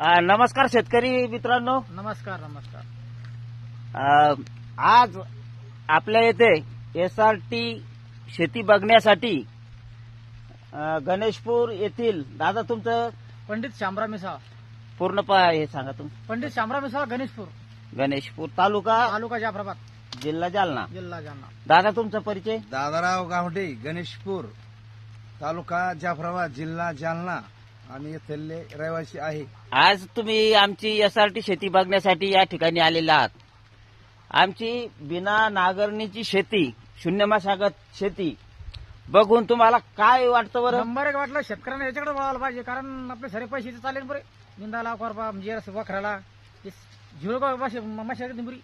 नमस्कार शेतकरी मित्रांनो. नमस्कार. आज आपल्या येथे SRT शेती बघण्यासाठी गणेशपूर येथील दादा तुमचं पंडित शामराव मिसाळ. पूर्ण हे सांगा तुम्ही. पंडित शामराव मिसाळ, गणेशपूर तालुका जाफराबाद, जिल्हा जालना. दादा तुमचा परिचय. दादाराव गावडे, गणेशपूर तालुका जाफराबाद, जिल्हा जालना. आम्ही इथले रहिवासी आहे. आज तुम्ही आमची SRT शेती बघण्यासाठी या ठिकाणी आलेला आहात. आमची बिना नांगरणीची शेती, शून्य मशागत शेती बघून तुम्हाला काय वाटतं बरं? नंबर एक वाटलं शेतकऱ्यांना याच्याकडे वळायला पाहिजे, कारण आपले सारे पैसे चालेल बरे. निंदाला कोरपा म्हणजे वखराला 0 मशागत निंबरी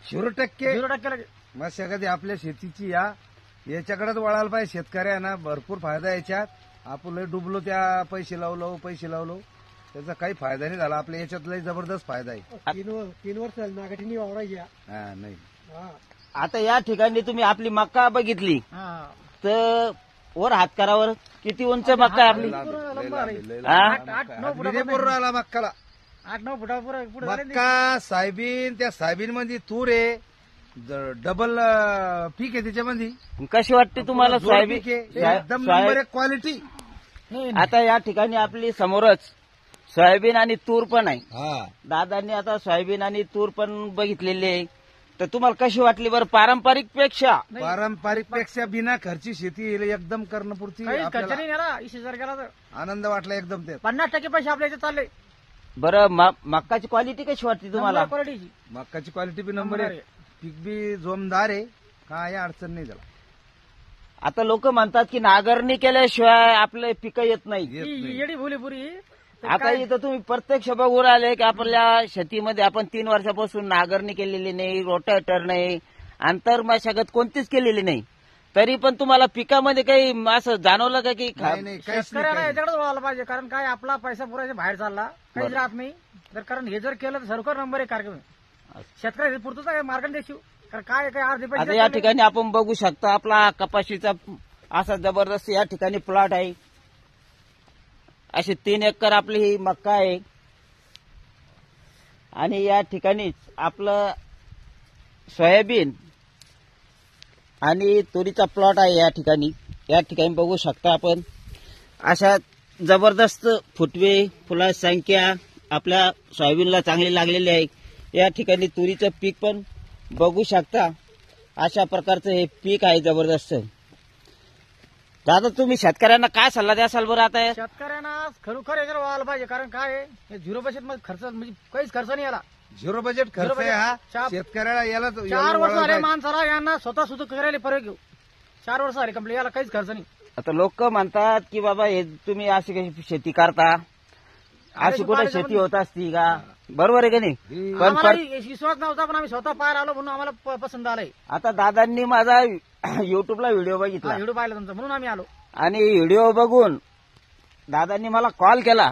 0% मशागत आपल्या शेतीची याच्याकडेच वळायला पाहिजे. शेतकऱ्यांना भरपूर फायदा याच्यात. आपण लय डुबलो, त्या पैसे लावलो त्याचा काही फायदा नाही झाला. आपल्या याच्यात लय जबरदस्त फायदा आहे. 3 वर्ष नागटिनी वावरायची. नाही आता या ठिकाणी तुम्ही आपली मक्का बघितली तर वर हातकरावर किती उंच मक्का आहे आपली? 8-9 आला मक्काला. 8-9 फुटावर मक्का सायबीन, त्या सायबीन मध्ये तूर आहे, डबल पीक आहे त्याच्यामध्ये. कशी वाटते तुम्हाला सोयाबीन? एकदम नंबर एक क्वालिटी. आता या ठिकाणी आपली समोरच सोयाबीन आणि तूर पण आहे. दादांनी आता सोयाबीन आणि तूर पण बघितलेली आहे. तर तुम्हाला कशी वाटली बरं? पारंपरिक पेक्षा बिना खर्ची शेती एकदम करणपुरती खर्च नाही गेला. 20,000 गेला तर आनंद वाटला एकदम. ते 50% पैसे आपल्या इथे चालले. बरं, मक्काची क्वालिटी कशी वाटते तुम्हाला? क्वालिटीची मक्काची क्वालिटी बी नंबर आहे. पीक बी जोमदार आहे, काय अडचण नाही त्याला. आता लोक म्हणतात की नांगरणी केल्याशिवाय आपले पिकं येत नाही. येडी भुलीपुरी. आता इथं तुम्ही प्रत्यक्ष बघून आले की आपल्या शेतीमध्ये आपण 3 वर्षापासून नांगरणी केलेली नाही, रोटावेटर नाही, आंतर मशागत कोणतीच केलेली नाही. तरी पण तुम्हाला पिकामध्ये काही असं जाणवलं का की शेतकऱ्याला याच्याकडे वळायला पाहिजे, कारण काय आपला पैसा पुरायचा बाहेर चालला काहीच राहत नाही. तर कारण हे जर केलं तर सरकार नंबर 1 कार्यक्रम आहे. शेतकऱ्याला पुरतोच काय मार्गन देशील, कारण काय अर्धे आता पैसे. या ठिकाणी आपण बघू शकता आपला कपाशीचा असा जबरदस्त या ठिकाणी प्लॉट आहे. अशी 3 एकर आपली ही मक्का आहे आणि या ठिकाणीच आपलं सोयाबीन आणि तुरीचा प्लॉट आहे. या ठिकाणी बघू शकता आपण अशा जबरदस्त फुटवे, फुलाची संख्या आपल्या सोयाबीनला चांगली लागलेली आहे. या ठिकाणी तुरीचं पीक पण बघू शकता. अशा प्रकारचं हे पीक आहे जबरदस्त. दादा तुम्ही शेतकऱ्यांना काय सल्ला द्याल बरं? आता शेतकऱ्यांना खरोखर याच्यावर वळायला पाहिजे, कारण काय आहे 0 बजेट मध्ये खर्च म्हणजे काहीच खर्च नाही याला. 0 बजेट खर्च आहे हा शेतकऱ्याला. याला 4 वर्ष झाले माणसाला, यांना स्वतः सुद्धा करायला परत घेऊ. 4 वर्ष झाले कंप्लीट, याला काहीच खर्च नाही. आता लोक म्हणतात की बाबा हे तुम्ही अशी कशी शेती करता, अशी कुठे शेती होत असती का? बरोबर आहे का नाही? पण विश्वास नव्हता, पण आम्ही स्वतः पाहायला आलो म्हणून आम्हाला पसंत आलंय. आता दादांनी माझा युट्यूबला व्हिडिओ बघितला, व्हिडिओ पाहिला तुमचा, म्हणून आम्ही आलो. आणि व्हिडिओ बघून दादांनी मला कॉल केला.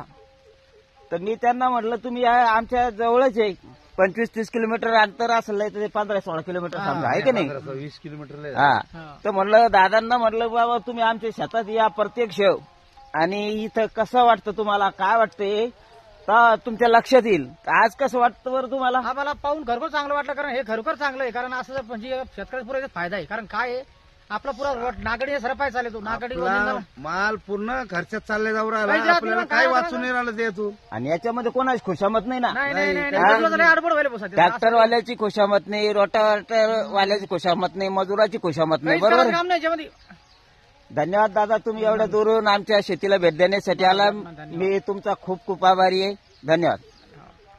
तर मी त्यांना म्हटलं तुम्ही आमच्या जवळच आहे, 25-30 किलोमीटर अंतर असेल तर 15-16 किलोमीटर समजा आहे की नाही? 20 किलोमीटर. तर म्हटलं दादांना म्हटलं बाबा तुम्ही आमच्या शेतात या प्रत्यक्ष, आणि इथं कसं वाटतं तुम्हाला, काय वाटतंय तर तुमच्या लक्षात येईल. आज कसं वाटतं बरं तुम्हाला? आम्हाला पाहून खरोखर चांगलं वाटलं, कारण हे खरोखर चांगलं आहे. कारण असं म्हणजे शेतकऱ्याचा पुरा फायदा आहे. कारण काय आहे आपला पुरा नागडी सरपाय चालले तो नागडी माल पूर्ण खर्चात चालले जाऊ राहिला, आपल्याला काय वाचून नाही राहिलं ते तू. आणि याच्यामध्ये कोणाची खुशामत नाही ना. अडबड व्हायला ट्रॅक्टरवाल्याची खुशामत नाही, रोटावेटरवाल्याची खुशामत नाही, मजुराची खुशामत नाही. बरोबर काम नाही याच्यामध्ये. धन्यवाद दादा, तुम्ही एवढ्या दूरून आमच्या शेतीला भेट देण्यासाठी आला. मी तुमचा खूप खूप आभारी आहे. धन्यवाद.